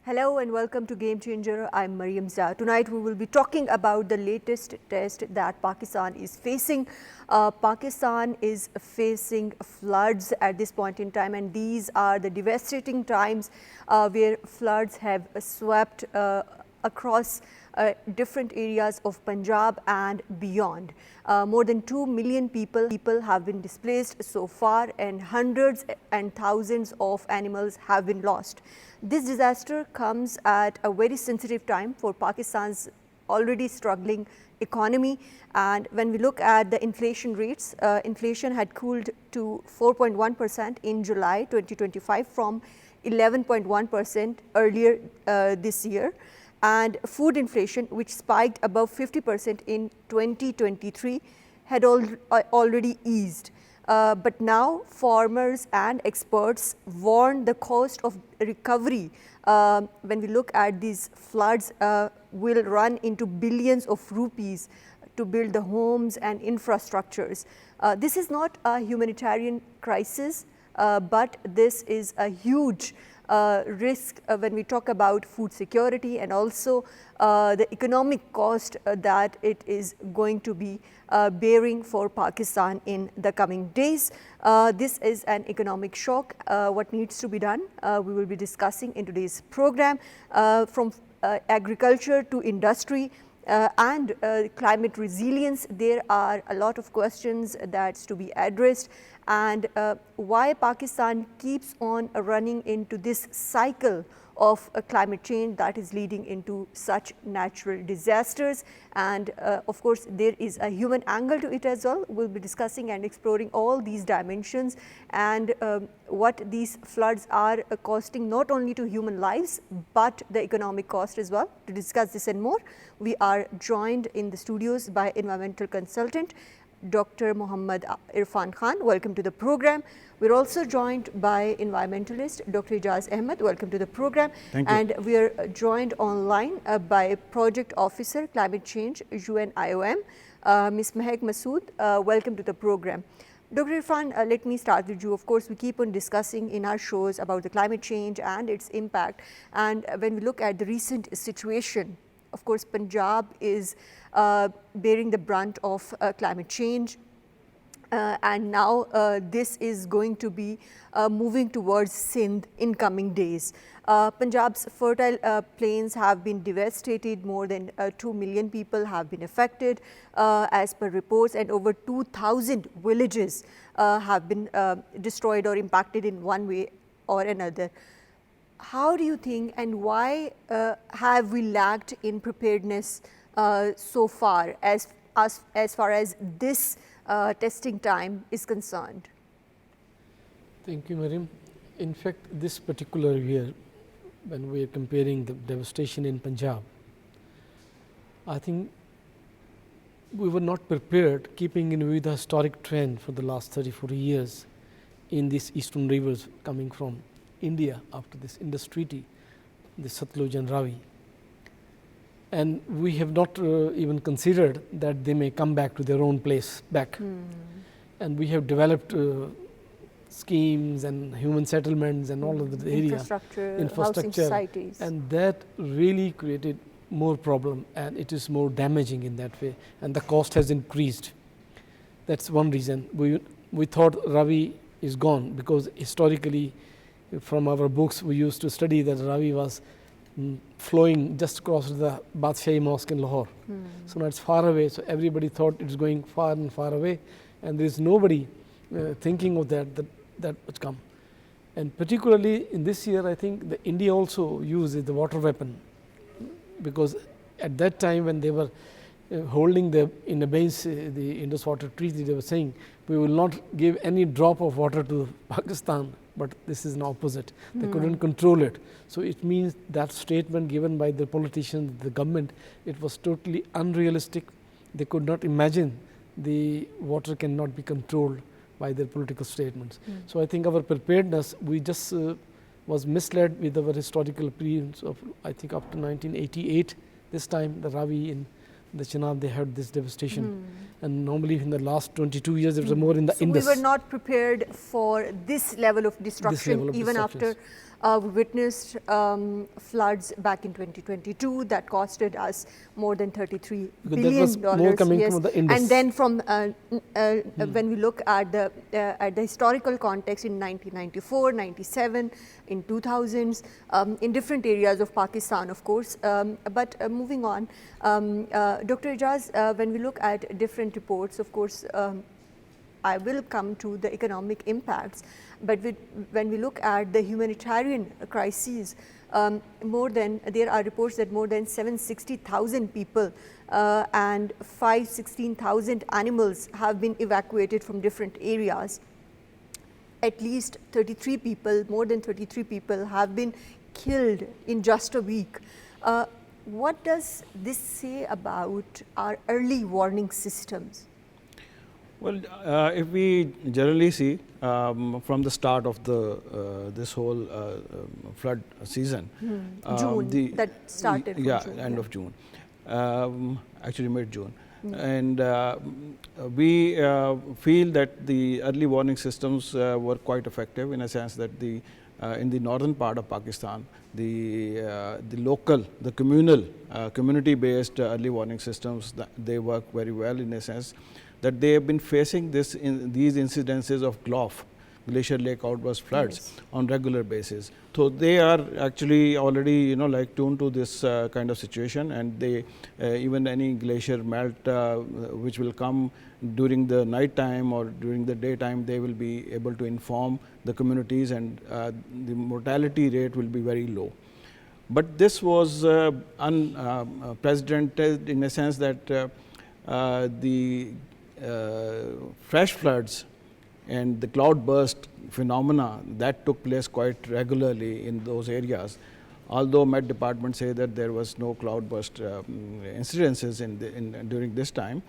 Hello and welcome to Game Changer. I'm Maryam Zia. Tonight we will be talking about the latest test that Pakistan is facing. Pakistan is facing floods at this point in time, and these are the devastating times where floods have swept across different areas of Punjab and beyond. More than 2 million people have been displaced so far, and hundreds and thousands of animals have been lost. This disaster comes at a very sensitive time for Pakistan's already struggling economy. And when we look at the inflation rates, inflation had cooled to 4.1% in July 2025 from 11.1% earlier this year. And food inflation, which spiked above 50% in 2023, had already eased. But now farmers and experts warn the cost of recovery when we look at these floods will run into billions of rupees to build the homes and infrastructures. This is not a humanitarian crisis, but this is a huge risk when we talk about food security and also the economic cost that it is going to be bearing for Pakistan in the coming days. This is an economic shock. What needs to be done, we will be discussing in today's program, from agriculture to industry and climate resilience. There are a lot of questions that's to be addressed, and why Pakistan keeps on running into this cycle of climate change that is leading into such natural disasters. And of course, there is a human angle to it as well. We'll be discussing and exploring all these dimensions and what these floods are costing not only to human lives, but the economic cost as well. To discuss this and more, we are joined in the studios by environmental consultant Dr. Muhammad Irfan Khan. Welcome to the program. We're also joined by environmentalist Dr. Ijaz Ahmad. Welcome to the program. Thank you. And we are joined online by Project Officer Climate Change UNIOM, Ms. Mehak Masood. Welcome to the program. Dr. Irfan, let me start with you. Of course, we keep on discussing in our shows about the climate change and its impact. And when we look at the recent situation, of course, Punjab is bearing the brunt of climate change. And now this is going to be moving towards Sindh in coming days. Punjab's fertile plains have been devastated. More than 2 million people have been affected as per reports, and over 2,000 villages have been destroyed or impacted in one way or another. How do you think, and why have we lacked in preparedness so far as far as this testing time is concerned? Thank you, Maryam. In fact, this particular year, when we are comparing the devastation in Punjab, I think we were not prepared, keeping in view the historic trend for the last 30-40 years in these eastern rivers coming from India after this Indus Treaty, the Satluj and Ravi. And we have not even considered that they may come back to their own place back. And we have developed schemes and human settlements and all of the area, infrastructure, housing societies. And that really created more problem, and it is more damaging in that way, and the cost has increased. That's one reason. We thought Ravi is gone, because historically from our books we used to study that Ravi was flowing just across the Badshahi Mosque in Lahore. So now it's far away, so everybody thought it's going far and far away, and there is nobody thinking of that would come. And particularly in this year, I think the India also used the water weapon, because at that time when they were holding in abeyance the Indus Water Treaty, they were saying we will not give any drop of water to Pakistan, but this is an opposite. They couldn't control it. So it means that statement given by the politicians, the government, it was totally unrealistic. They could not imagine the water cannot be controlled by their political statements. So I think our preparedness, we just was misled with our historical periods of, I think, up to 1988. This time the Ravi in the Chenab, they had this devastation. And normally in the last 22 years, it was more in the Indus. We were not prepared for this level of destruction, even after We witnessed floods back in 2022 that costed us more than $33 Because that was billion. more coming Yes. from the Indus. And then from when we look at the historical context in 1994, 97, in 2000s, in different areas of Pakistan, of course. But moving on, Dr. Ijaz, when we look at different reports, of course, I will come to the economic impacts, but when we look at the humanitarian crises, there are reports that more than 760,000 people and 516,000 animals have been evacuated from different areas. At least 33 people, more than 33 people have been killed in just a week. What does this say about our early warning systems? Well, if we generally see from the start of this whole flood season, June, that started from June. End of June, actually mid-June. And we feel that the early warning systems were quite effective in a sense that in the northern part of Pakistan, the local, the communal, community-based early warning systems, they work very well in a sense that they have been facing these incidences of GLOF, glacier lake outburst floods, on regular basis. So they are actually already tuned to this kind of situation, and they even any glacier melt which will come during the night time or during the daytime, they will be able to inform the communities, and the mortality rate will be very low. But this was unprecedented in a sense that the fresh floods and the cloud burst phenomena that took place quite regularly in those areas. Although Met Department say that there was no cloud burst incidences during this time,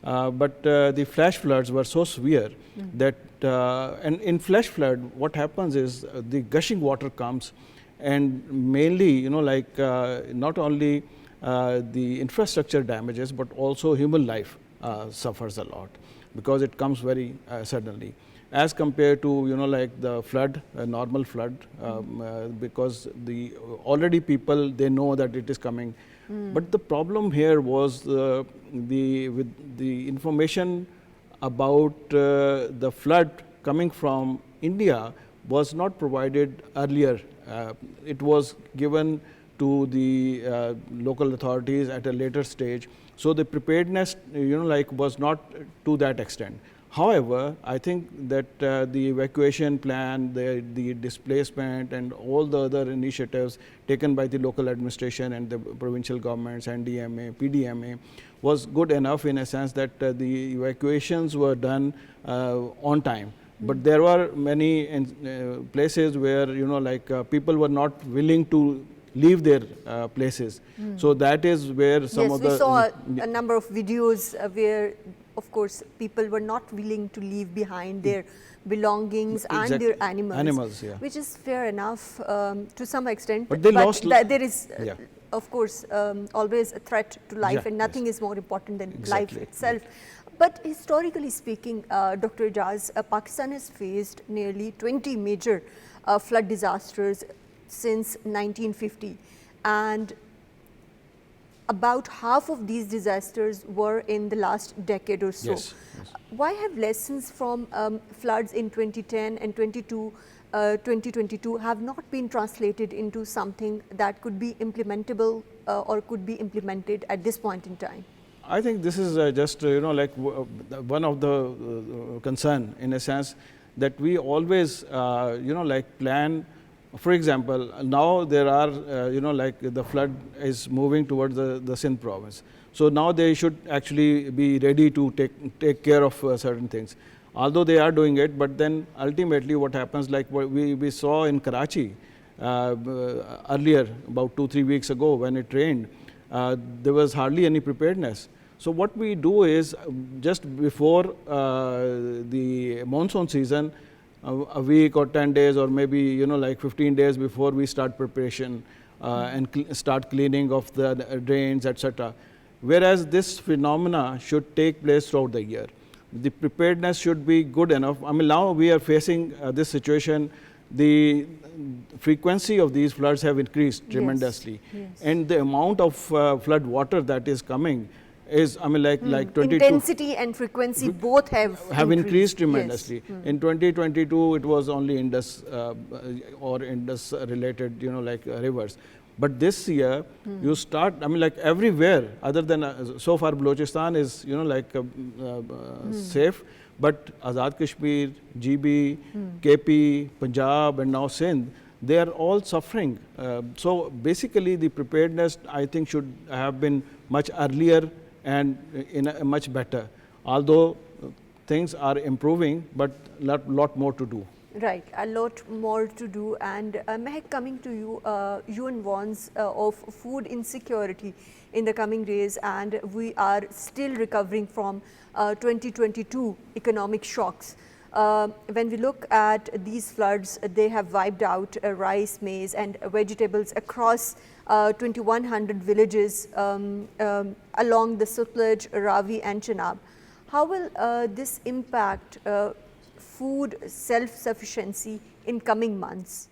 but the flash floods were so severe that and in flash flood what happens is the gushing water comes, and mainly not only the infrastructure damages but also human life suffers a lot, because it comes very suddenly as compared to the flood, a normal flood, because already people, they know that it is coming. But the problem here was with the information about the flood coming from India was not provided earlier. It was given to the local authorities at a later stage. So the preparedness, was not to that extent. However, I think that the evacuation plan, the displacement, and all the other initiatives taken by the local administration and the provincial governments, NDMA, PDMA, was good enough in a sense that the evacuations were done on time. But there were many places where people were not willing to leave their places. So that is where some of the... Yes, we saw a number of videos where, of course, people were not willing to leave behind their belongings and their animals, which is fair enough to some extent. But they lost... There is, of course, always a threat to life, and nothing is more important than life itself. But historically speaking, Dr. Ijaz, Pakistan has faced nearly 20 major flood disasters since 1950, and about half of these disasters were in the last decade or so. Yes. Why have lessons from floods in 2010 and 2022 have not been translated into something that could be implementable or could be implemented at this point in time? I think this is just one of the concern in a sense that we always plan. For example, now there are the flood is moving towards the Sindh province. So now they should actually be ready to take care of certain things. Although they are doing it, but then ultimately what happens, like what we saw in Karachi earlier, about 2-3 weeks ago when it rained, there was hardly any preparedness. So what we do is just before the monsoon season, a week or 10 days or maybe 15 days before we start preparation and start cleaning of the drains, etc. Whereas this phenomena should take place throughout the year. The preparedness should be good enough. I mean, now we are facing this situation the frequency of these floods have increased tremendously. Yes. And the amount of flood water that is coming is, I mean, like 22. Intensity and frequency both have increased tremendously. Yes. In 2022, it was only Indus or Indus related, like rivers. But this year, you start, I mean, like everywhere, other than, so far Balochistan is, safe, but Azad Kashmir, GB, KP, Punjab, and now Sindh, they are all suffering. So basically, the preparedness, I think, should have been much earlier and in a much better. Although things are improving, but lot more to do. Right, a lot more to do. And Mehak, coming to you, UN warns of food insecurity in the coming days, and we are still recovering from 2022 economic shocks. When we look at these floods, they have wiped out rice, maize and vegetables across 2100 villages along the Sutlej, Ravi and Chenab. How will this impact food self-sufficiency in coming months?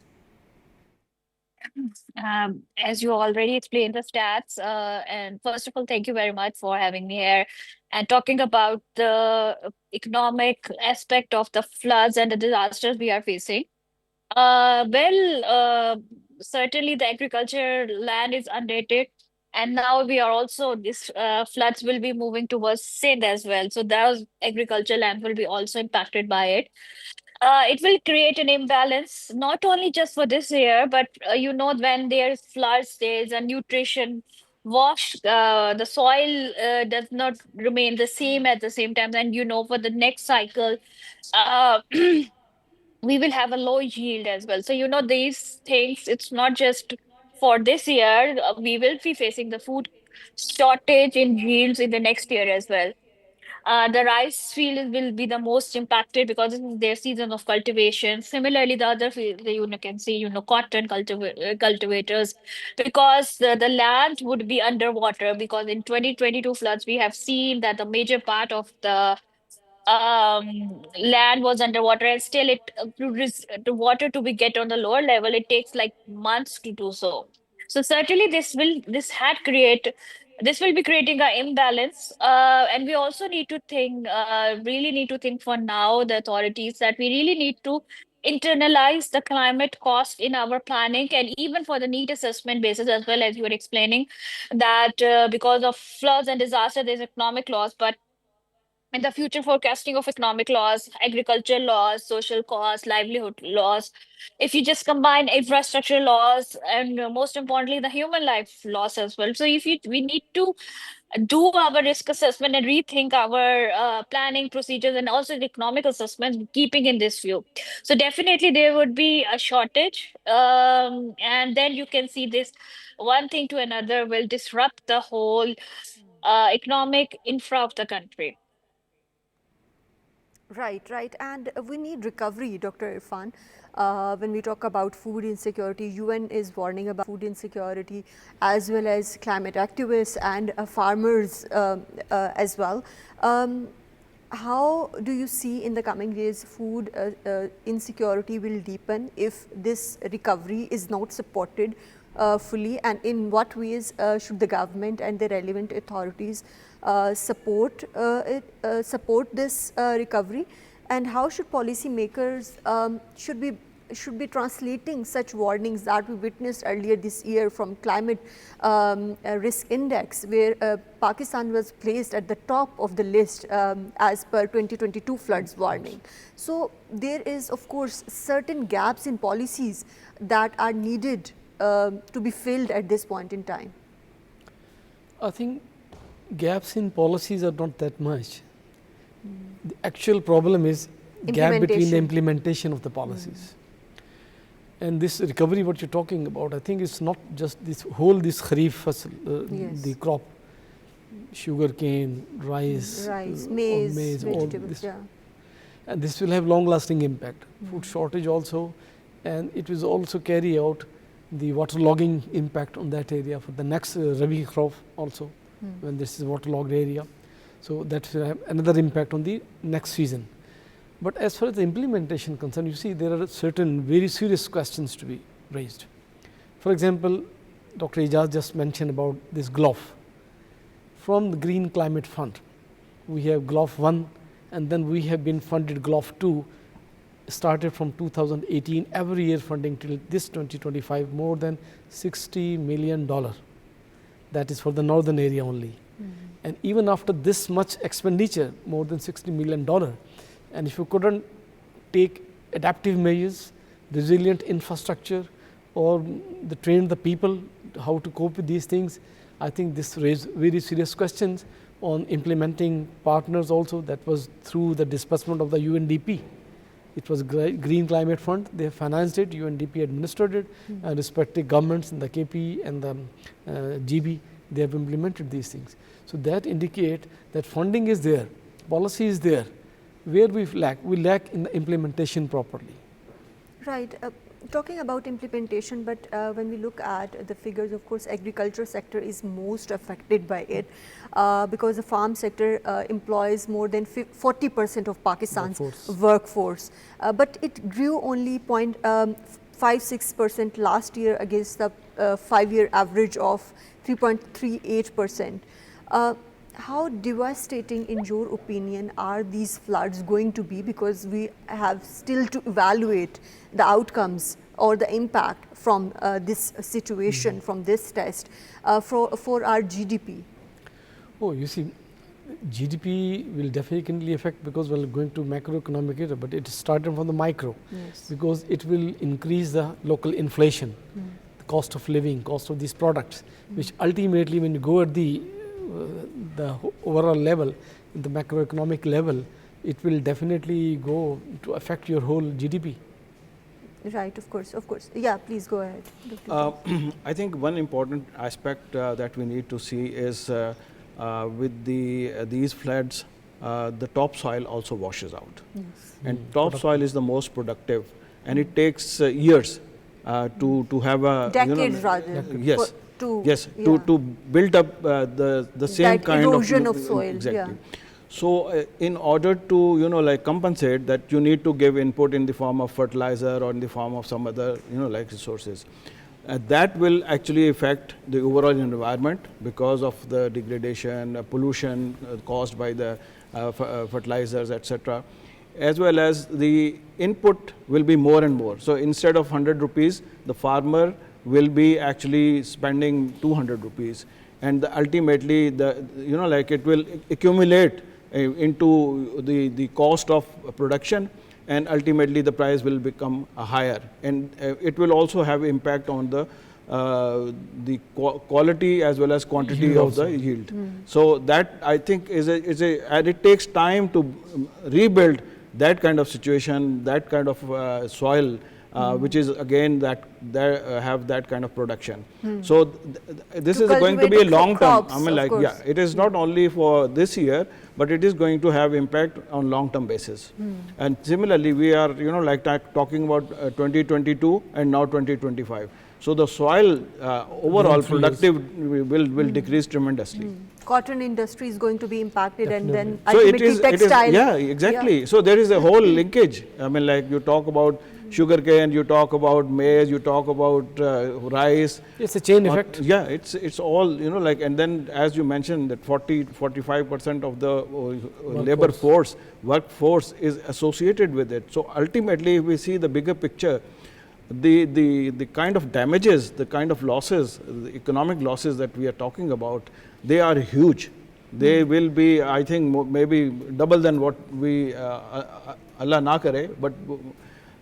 As you already explained the stats, and first of all, thank you very much for having me here and talking about the economic aspect of the floods and the disasters we are facing. Certainly the agriculture land is undated, and now we are also, this floods will be moving towards Sindh as well. So those agriculture land will be also impacted by it. It will create an imbalance, not only just for this year, but when there's floods, there's a nutrition wash. The soil does not remain the same at the same time, and for the next cycle, uh, we will have a low yield as well. So these things, it's not just for this year. We will be facing the food shortage in yields in the next year as well. The rice field will be the most impacted because this is their season of cultivation. Similarly, the other field, can see, cotton cultivators, because the land would be underwater, because in 2022 floods, we have seen that the major part of the land was underwater, and still the water to be get on the lower level, it takes like months to do so. So certainly this will be creating an imbalance, and we also need to think, really need to think for now, the authorities, that we really need to internalize the climate cost in our planning, and even for the need assessment basis as well, as you were explaining, that because of floods and disaster, there's economic loss, but in the future forecasting of economic loss, agriculture loss, social costs, livelihood loss, if you just combine infrastructure loss and most importantly, the human life loss as well. So we need to do our risk assessment and rethink our planning procedures and also the economic assessments, keeping in this view. So definitely there would be a shortage, and then you can see this one thing to another will disrupt the whole economic infra of the country. Right. And we need recovery, Dr. Irfan. When we talk about food insecurity, UN is warning about food insecurity, as well as climate activists and farmers as well. How do you see in the coming days food insecurity will deepen if this recovery is not supported fully, and in what ways should the government and the relevant authorities support this recovery, and how should policymakers should be translating such warnings that we witnessed earlier this year from climate risk index, where Pakistan was placed at the top of the list as per 2022 floods warning. So there is of course certain gaps in policies that are needed to be filled at this point in time. I think gaps in policies are not that much. The actual problem is gap between the implementation of the policies. And this recovery, what you're talking about, I think it's not just this kharif fasal, the crop, sugarcane, rice, maize, all this. And this will have long-lasting impact. Food shortage also, and it will also carry out the waterlogging impact on that area for the next Rabi crop also, when this is waterlogged area. So that will have another impact on the next season. But as far as the implementation concerned, you see there are certain very serious questions to be raised. For example, Dr. Ijaz just mentioned about this GLOF. From the Green Climate Fund, we have GLOF 1, and then we have been funded GLOF 2, started from 2018, every year funding till this 2025, more than $60 million. That is for the northern area only. And even after this much expenditure, more than $60 million, and if you couldn't take adaptive measures, resilient infrastructure, or train the people how to cope with these things, I think this raised very serious questions on implementing partners also. That was through the disbursement of the UNDP. It was Green Climate Fund, they have financed it, UNDP administered it, and respective governments in the KP and the GB, they have implemented these things. So that indicate that funding is there, policy is there. Where we lack in the implementation properly. Right. Talking about implementation, but when we look at the figures, of course, agriculture sector is most affected by it because the farm sector employs more than 40% of Pakistan's workforce. But it grew only 0.56% last year against the 5-year average of 3.38%. How devastating, in your opinion, are these floods going to be? Because we have still to evaluate the outcomes or the impact from this situation, from this test for our GDP. Oh, you see, GDP will definitely affect because we are going to macroeconomic area, but it started from the micro. Yes. Because it will increase the local inflation, the cost of living, cost of these products, which ultimately when you go at the overall level, the macroeconomic level, it will definitely go to affect your whole GDP. Right, of course, of course. Yeah, please go ahead. I think one important aspect that we need to see is with these floods, the topsoil also washes out. Yes. And topsoil is the most productive, and it takes years to have a decades rather. Yes. To build up the same that kind erosion of soil. Exactly. So in order to compensate that, you need to give input in the form of fertilizer or in the form of some other resources. That will actually affect the overall environment because of the degradation, pollution caused by the fertilizers, etc. As well as the input will be more and more. So instead of 100 rupees, the farmer will be actually spending 200 rupees, and ultimately it will accumulate into the cost of production, and ultimately the price will become higher, and it will also have impact on the quality as well as quantity of the yield. So that, I think, and it takes time to rebuild that kind of situation, that kind of soil, which is again have that kind of production. So this is going to be a long term. I mean, it is not only for this year, but it is going to have impact on long term basis. And similarly, we are talking about 2022 and now 2025. So the soil overall productive will decrease tremendously. Cotton industry is going to be impacted, and then so ultimately textile. Yeah, exactly. Yeah. So there is a whole linkage. I mean, you talk about sugarcane, you talk about maize, you talk about rice. It's a chain effect. Yeah, it's all, and then as you mentioned that 45% of the labor workforce is associated with it. So ultimately, if we see the bigger picture, the kind of damages, the kind of losses, the economic losses that we are talking about, they are huge. They will be, I think, maybe double than what we, Allah na kare, but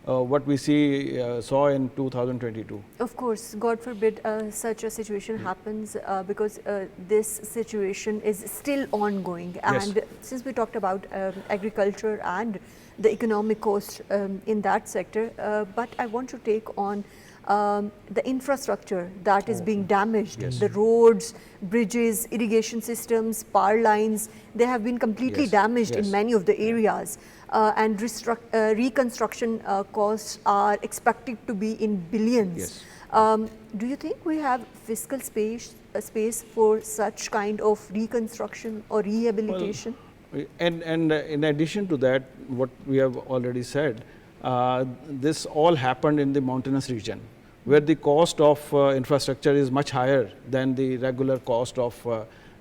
what we saw in 2022. Of course, God forbid such a situation happens, because this situation is still ongoing. And since we talked about agriculture and the economic cost in that sector, but I want to take on the infrastructure that is being damaged, the roads, bridges, irrigation systems, power lines, they have been completely damaged in many of the areas. And reconstruction costs are expected to be in billions. Do you think we have fiscal space for such kind of reconstruction or rehabilitation? And in addition to that, what we have already said, this all happened in the mountainous region, where the cost of infrastructure is much higher than the regular cost of,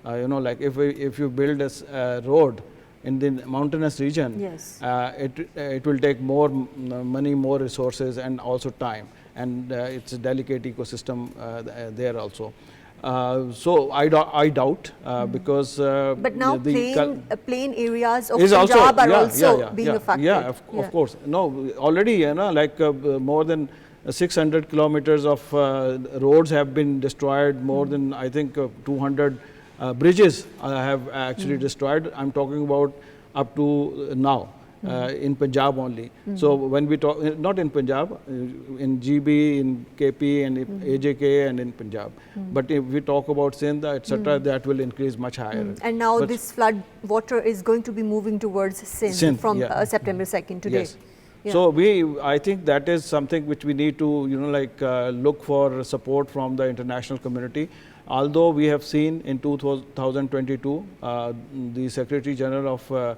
like if you build a road in the mountainous region, Yes. it will take more money, more resources, and also time, and it's a delicate ecosystem there also. So I doubt because But now plain areas of is Punjab are yeah, also yeah, being yeah, affected. Yeah, of course. No, already, like more than 600 kilometers of roads have been destroyed. More than, I think, 200 bridges have actually destroyed. I'm talking about up to now. In Punjab only. So when we talk, not in Punjab, in GB, in KP, and AJK, and in Punjab. But if we talk about Sindh, etc., that will increase much higher. And now But this flood water is going to be moving towards Sindh from yeah. September 2nd today. Yes. Yeah. So I think that is something which we need to, look for support from the international community. Although we have seen in 2022, the Secretary General of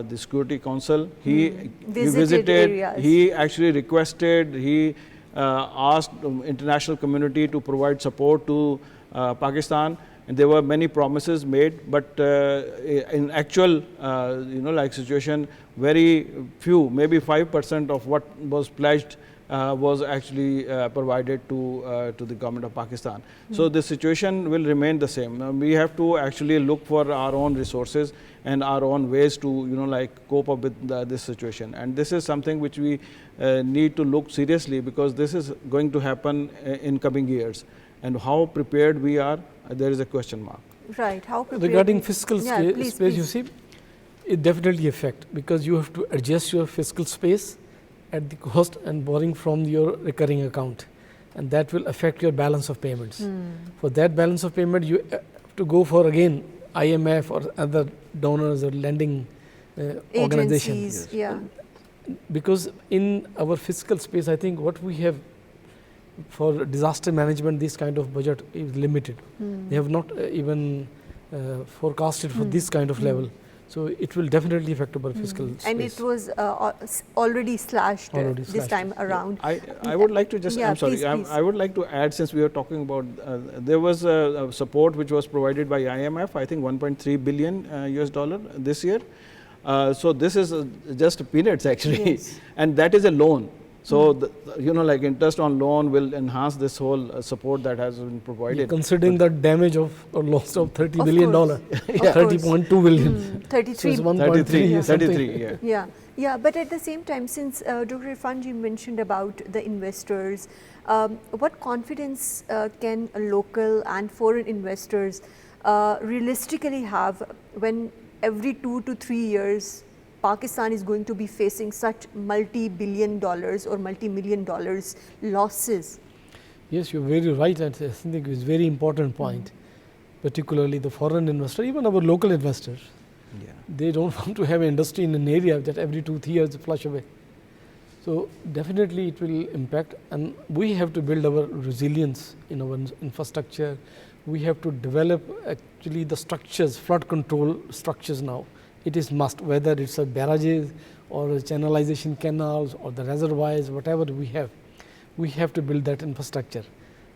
the Security Council, he visited, areas. he actually requested, he asked international community to provide support to Pakistan, and there were many promises made, but in actual, situation, very few, maybe 5% of what was pledged was actually provided to the government of Pakistan. So the situation will remain the same. We have to actually look for our own resources and our own ways to cope up with this situation. And this is something which we need to look seriously, because this is going to happen in coming years. And how prepared we are, there is a question mark. Right. How prepared? Regarding fiscal please, space, you see, it definitely affect, because you have to adjust your fiscal space at the cost and borrowing from your recurring account, and that will affect your balance of payments. For that balance of payment, you have to go for again IMF or other donors or lending organizations. Agencies, yeah. Because in our fiscal space, I think what we have for disaster management, this kind of budget is limited. They have not even forecasted for this kind of level. So it will definitely affect our fiscal space. And it was already slashed this time around. I would like to just, Yeah, I'm sorry, please. I would like to add, since we are talking about, there was support which was provided by IMF, I think 1.3 billion US dollar this year. So this is just peanuts actually, Yes. and that is a loan. So, like interest on loan will enhance this whole support that has been provided. Considering the damage of or loss of $30 billion, course. 30.2 billion. 33. So 1.3 or something. 33, yeah. Yeah, but at the same time, since Dr. Irfan ji mentioned about the investors, what confidence can local and foreign investors realistically have when every 2 to 3 years Pakistan is going to be facing such multi-billion dollars or multi-million dollars losses? Yes, you're very right. I think it's a very important point, particularly the foreign investor, even our local investors. Yeah. They don't want to have industry in an area that every 2-3 years flush away. So definitely it will impact, and we have to build our resilience in our infrastructure. We have to develop actually the structures, flood control structures now. It is must, whether it's a barrages or a channelization canals or the reservoirs, whatever we have to build that infrastructure.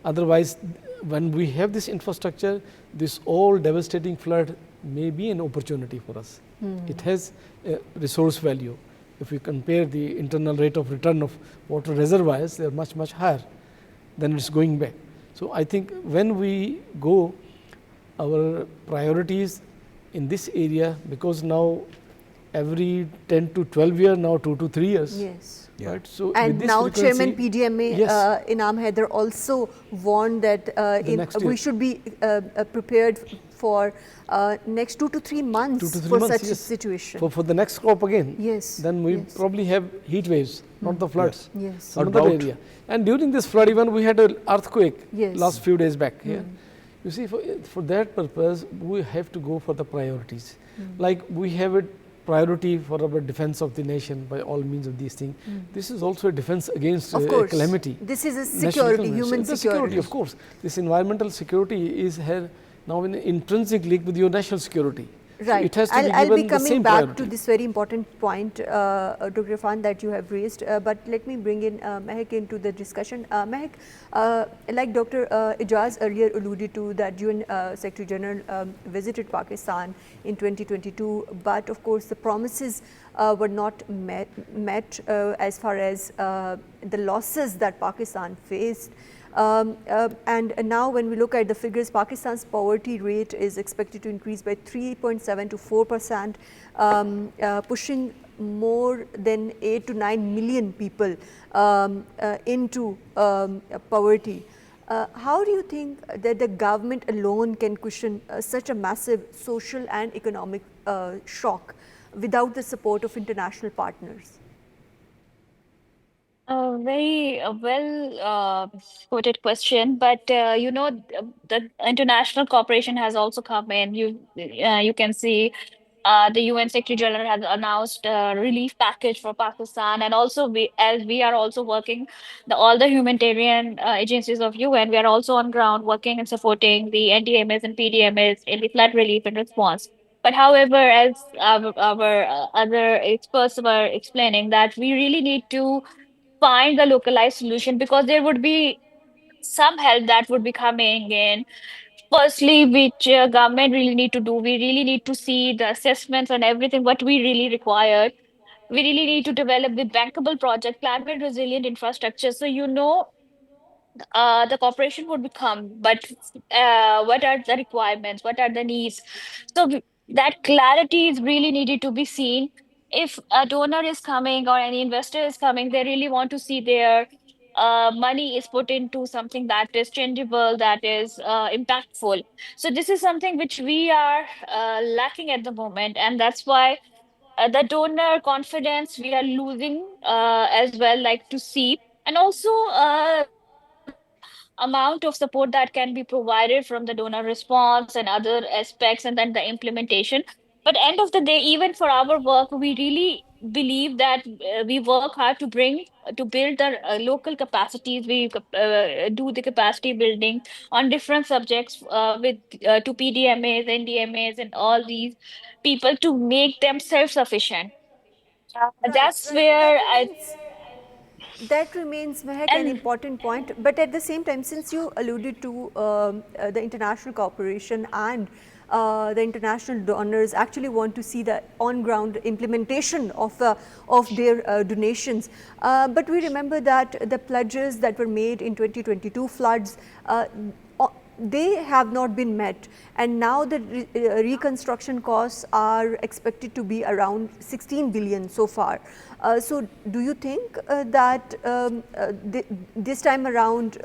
Otherwise, when we have this infrastructure, this all devastating flood may be an opportunity for us. It has a resource value. If we compare the internal rate of return of water reservoirs, they are much, much higher than it's going back. So I think when we go, our priorities in this area, because now every 10 to 12 years, now 2 to 3 years. Yes. Yeah. Right? So And now Chairman PDMA Yes. Inam Haider also warned that next year. we should be prepared for next 2 to 3 months 2 to 3 for months, such a yes. situation. For the next crop again. Yes. Then we yes. probably have heat waves, not the floods. Yes. Another drought. area. And during this flood, even we had an earthquake Yes. last few days back here. You see, for that purpose, we have to go for the priorities. Like we have a priority for our defense of the nation by all means of these things. This is also a defense against Of course. calamity. This is a National security, defense. human The security. of course. This environmental security is here now in intrinsic link with your national security. So Right. it has to be I'll be given the coming same back priority. to this very important point, Dr. Irfan, that you have raised. But let me bring in Mehak into the discussion. Mehak, like Dr. Ijaz earlier alluded to, that UN Secretary General visited Pakistan in 2022, but of course the promises were not met as far as the losses that Pakistan faced. And now when we look at the figures, Pakistan's poverty rate is expected to increase by 3.7 to 4%, pushing more than 8 to 9 million people into poverty. How do you think that the government alone can cushion such a massive social and economic shock without the support of international partners? Very well quoted question, but the international cooperation has also come in. You can see the UN Secretary General has announced a relief package for Pakistan, and also as we are also working, all the humanitarian agencies of UN, we are also on ground working and supporting the NDMS and PDMS in the flood relief and response. But however, as our other experts were explaining, that we really need to find the localized solution, because there would be some help that would be coming in. Firstly, which government really need to do, we really need to see the assessments and everything, what we really require. We really need to develop the bankable project, climate resilient infrastructure. So, the cooperation would become, but what are the requirements? What are the needs? So that clarity is really needed to be seen. If a donor is coming or any investor is coming, they really want to see their money is put into something that is changeable, that is impactful. So this is something which we are lacking at the moment, and that's why the donor confidence we are losing as well, like to see. And also the amount of support that can be provided from the donor response and other aspects, and then the implementation. But end of the day, even for our work, we really believe that we work hard to build the local capacities. We do the capacity building on different subjects with to PDMAs, NDMAs, and all these people, to make them self-sufficient. Right, That's right. where I That remains, Mehak, an and important point. But at the same time, since you alluded to the international cooperation and the international donors actually want to see the on-ground implementation of their donations. But we remember that the pledges that were made in 2022 floods, they have not been met, and now the reconstruction costs are expected to be around 16 billion so far. So do you think that this time around,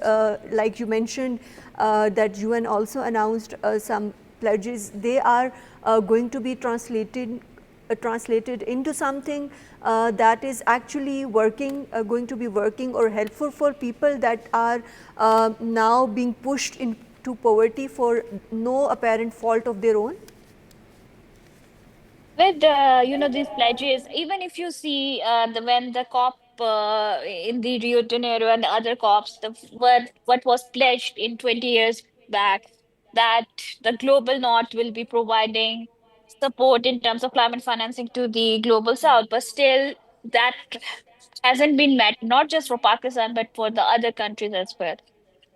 like you mentioned, that UN also announced some pledges, they are going to be translated into something that is actually working, going to be working or helpful for people that are now being pushed into poverty for no apparent fault of their own? with these pledges, even if you see when the COP in the Rio de Janeiro and the other COPs, what was pledged in 20 years back, that the global north will be providing support in terms of climate financing to the global south, but still that hasn't been met, not just for Pakistan but for the other countries as well.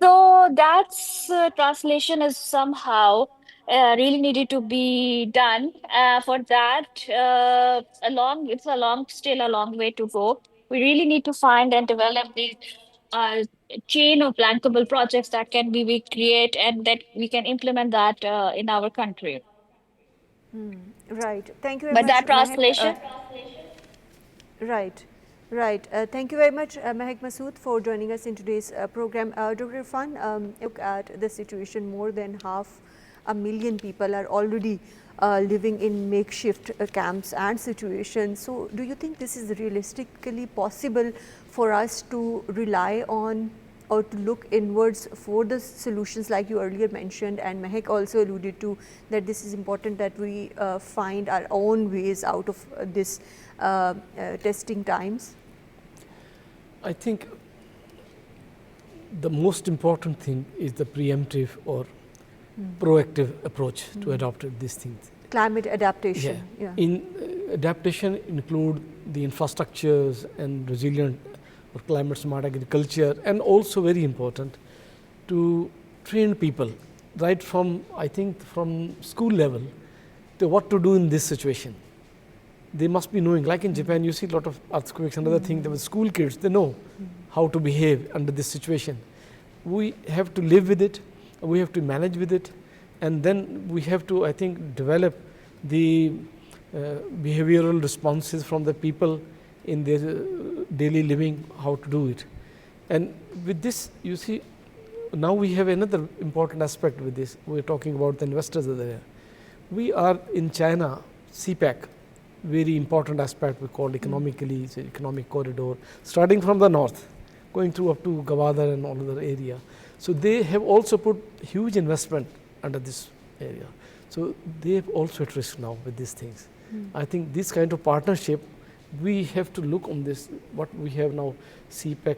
So that's translation is somehow really needed to be done. For that, still a long way to go. We really need to find and develop the uh, chain of bankable projects that we create, and that we can implement that in our country. Right. Thank you very But much, that Mehak. translation. Right, right. Thank you very much, Mehak Masood, for joining us in today's program. Dr. Irfan, look at the situation. More than half a million people are already living in makeshift camps and situations. So, do you think this is realistically possible for us to rely on or to look inwards for the solutions, like you earlier mentioned, and Mehak also alluded to, that this is important that we find our own ways out of this testing times? I think the most important thing is the preemptive or proactive approach to adopt these things. climate adaptation. Yeah. In adaptation include the infrastructures and resilient or climate smart agriculture, and also very important to train people right from, I think, from school level to what to do in this situation. They must be knowing, like in Japan, you see a lot of earthquakes and other things. The school kids, they know how to behave under this situation. We have to live with it, we have to manage with it, and then we have to, I think, develop the behavioral responses from the people in their daily living, how to do it. And with this, you see, now we have another important aspect with this. We're talking about the investors that are there. We are in China, CPEC, very important aspect we call economically, it's an economic corridor, starting from the north, going through up to Gwadar and all other area. So they have also put huge investment under this area. So they have also at risk now with these things. I think this kind of partnership, we have to look on this, what we have now, CPEC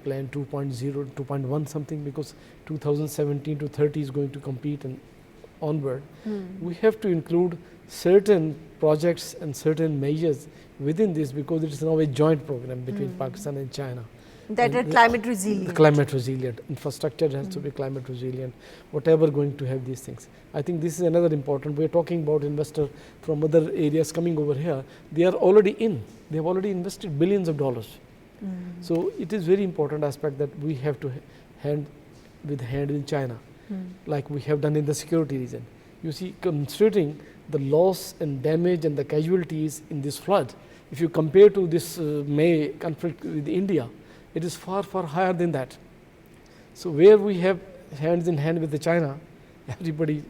plan 2.0, 2.1 something, because 2017 to 30 is going to compete and onward. We have to include certain projects and certain measures within this, because it is now a joint program between Pakistan and China. That are climate resilient. Climate resilient. Infrastructure has to be climate resilient, whatever going to have these things. I think this is another important. We're talking about investors from other areas coming over here. They are already in. They have already invested billions of dollars. So it is very important aspect that we have to hand in China, like we have done in the security region. You see, considering the loss and damage and the casualties in this flood, if you compare to this May conflict with India, it is far, far higher than that. So where we have hands in hand with the China, everybody.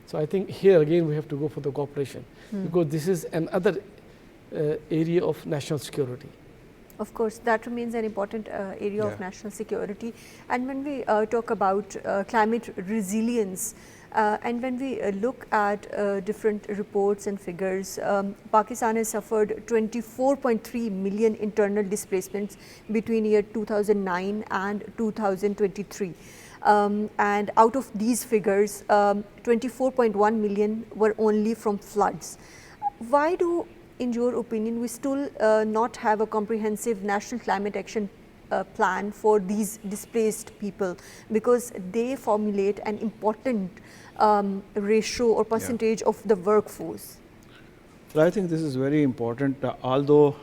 So I think here again we have to go for the cooperation, because this is another area of national security. Of course, that remains an important area of national security. And when we talk about climate resilience, and when we look at different reports and figures, Pakistan has suffered 24.3 million internal displacements between year 2009 and 2023. And out of these figures, 24.1 million were only from floods. Why do, in your opinion, we still not have a comprehensive national climate action plan for these displaced people? Because they formulate an important ratio or percentage of the workforce. Well, I think this is very important. Although,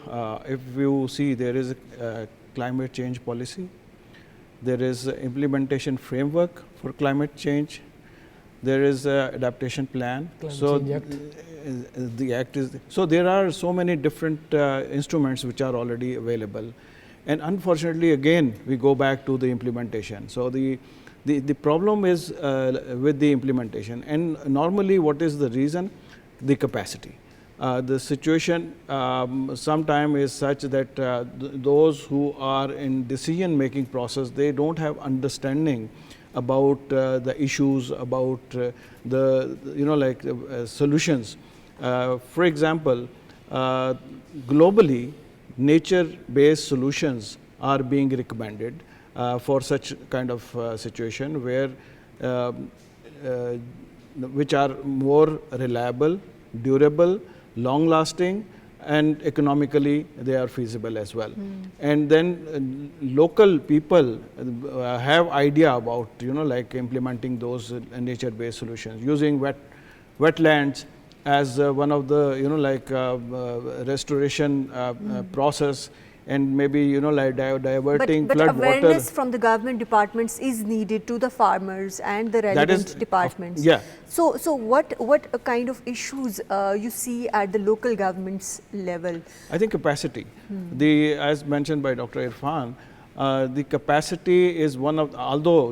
if you see, there is a climate change policy, there is an implementation framework for climate change, there is an adaptation plan. The act is, so there are so many different instruments which are already available, and unfortunately again we go back to the implementation. So the problem is with the implementation, and normally what is the reason? The capacity. The situation sometimes is such that those who are in decision making process, they don't have understanding about the issues, about solutions. For example, globally, nature-based solutions are being recommended for such kind of situation, where which are more reliable, durable, long-lasting, and economically they are feasible as well. And then local people have idea about implementing those nature-based solutions, using wetlands as one of the restoration process, and maybe diverting but flood water. Awareness from the government departments is needed to the farmers and the relevant departments. So what kind of issues you see at the local government's level? I think capacity. As mentioned by Dr. Irfan, the capacity is one of, although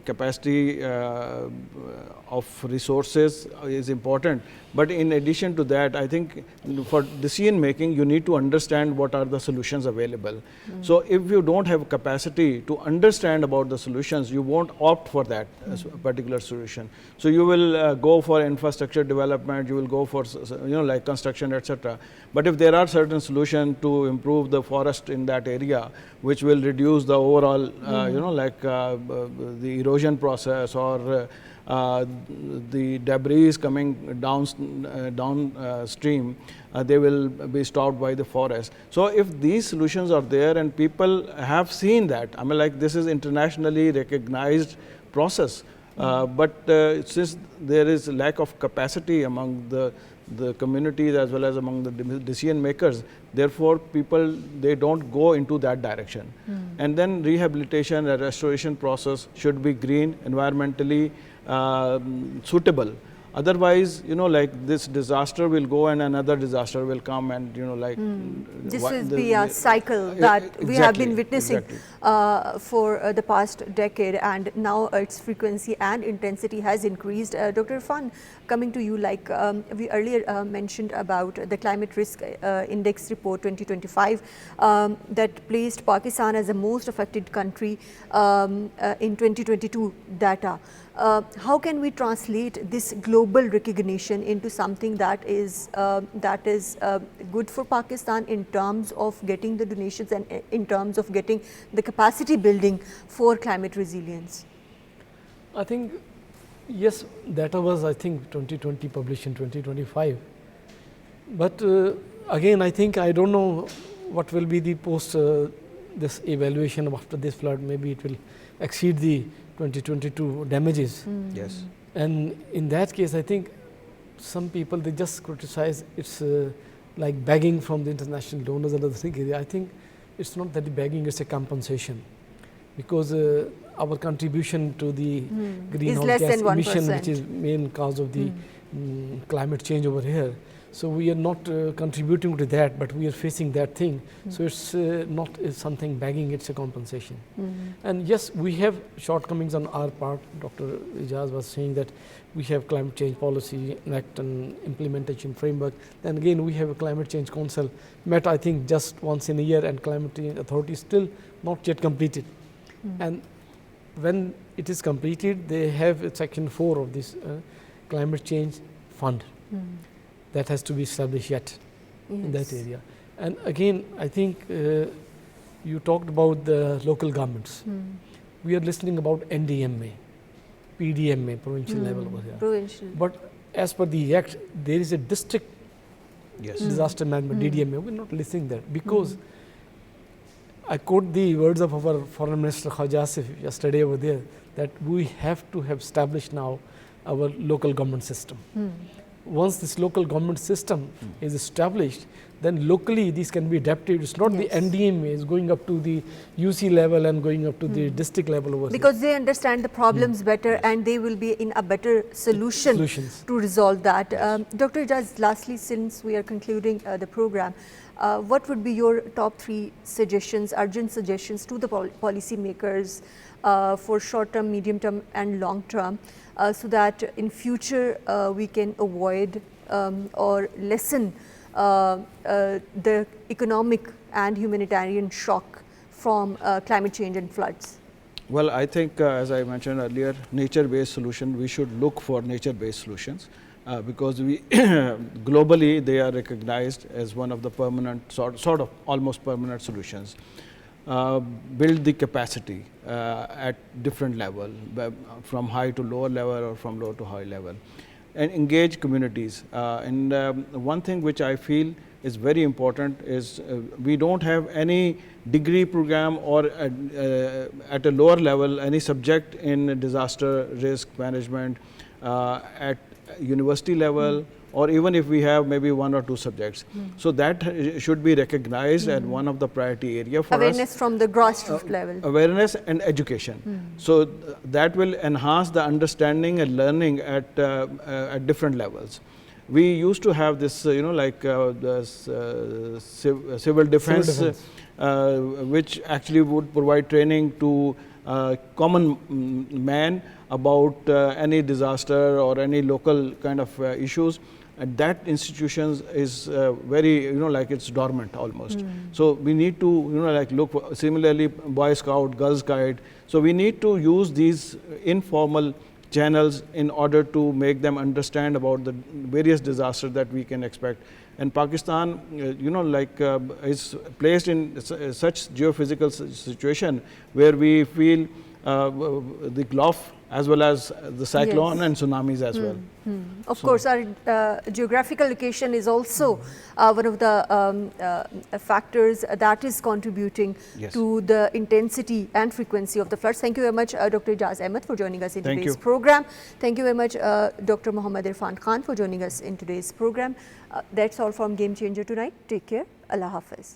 capacity of resources is important, but in addition to that, I think for decision making you need to understand what are the solutions available. So if you don't have capacity to understand about the solutions, you won't opt for that particular solution. So you will go for infrastructure development, you will go for construction, etc. But if there are certain solutions to improve the forest in that area, which will reduce the overall the erosion process, or the debris is coming downstream, they will be stopped by the forest. So if these solutions are there and people have seen that, I mean, like, this is internationally recognized process, but since there is lack of capacity among the communities as well as among the decision makers, therefore people, they don't go into that direction. And then rehabilitation and restoration process should be green, environmentally suitable. Otherwise, you know, like, this disaster will go and another disaster will come, and, you know, like, this will be a cycle that we have been witnessing for the past decade, and now its frequency and intensity has increased. Dr. Irfan, coming to you, like we earlier mentioned about the climate risk index report 2025 that placed Pakistan as the most affected country in 2022 data. How can we translate this global recognition into something that is good for Pakistan in terms of getting the donations and in terms of getting the capacity building for climate resilience? I think, yes, data was, I think, 2020 published in 2025. But again, I think, I don't know what will be the post this evaluation after this flood. Maybe it will exceed the 2022 damages. Yes. And in that case, I think some people, they just criticize it's like begging from the international donors and other things. I think it's not that the begging, it's a compensation, because our contribution to the greenhouse gas emission, which is main cause of the climate change over here. So we are not contributing to that, but we are facing that thing. So it's not something begging, it's a compensation. And yes, we have shortcomings on our part. Dr. Ijaz was saying that we have climate change policy, act and implementation framework. Then again, we have a climate change council, met I think just once in a year, and climate change authority still not yet completed. And when it is completed, they have section 4 of this climate change fund. That has to be established yet in that area. And again, I think you talked about the local governments. We are listening about NDMA, PDMA, provincial level over here. Provincial. But as per the act, there is a district disaster management, DDMA. We're not listening there, because I quote the words of our Foreign Minister Khawaja Asif yesterday over there, that we have to have established now our local government system. Once this local government system is established, then locally these can be adapted. It's not the NDMA is going up to the UC level and going up to the district level over because they understand the problems better and they will be in a better solution to resolve that. Dr. Ijaz, lastly, since we are concluding the program, what would be your top 3 suggestions, urgent suggestions to the policy makers for short term, medium term and long term, so that in future we can avoid or lessen the economic and humanitarian shock from climate change and floods? Well, I think as I mentioned earlier, nature-based solution, we should look for nature-based solutions because we globally they are recognized as one of the permanent, sort of almost permanent solutions. Build the capacity at different level, from high to lower level or from low to high level, and engage communities. And one thing which I feel is very important is we don't have any degree program or at a lower level any subject in disaster risk management at university level, or even if we have maybe 1 or 2 subjects. So that should be recognized as one of the priority area for awareness us. From the grassroots level. Awareness and education. So that will enhance the understanding and learning at different levels. We used to have this, civil defense, which actually would provide training to common man about any disaster or any local kind of issues. And that institutions is very, it's dormant almost. So we need to, look for, similarly, Boy Scout, Girl Scout. So we need to use these informal channels in order to make them understand about the various disasters that we can expect. And Pakistan, is placed in such geophysical situation where we feel the Gulf as well as the cyclone Yes. and tsunamis as well. Of course, our geographical location is also one of the factors that is contributing Yes. to the intensity and frequency of the floods. Thank you very much, Dr. Ijaz Ahmad, for joining us in Thank today's you. program. Thank you very much, Dr. Mohammad Irfan Khan, for joining us in today's program. That's all from Game Changer tonight. Take care. Allah Hafiz.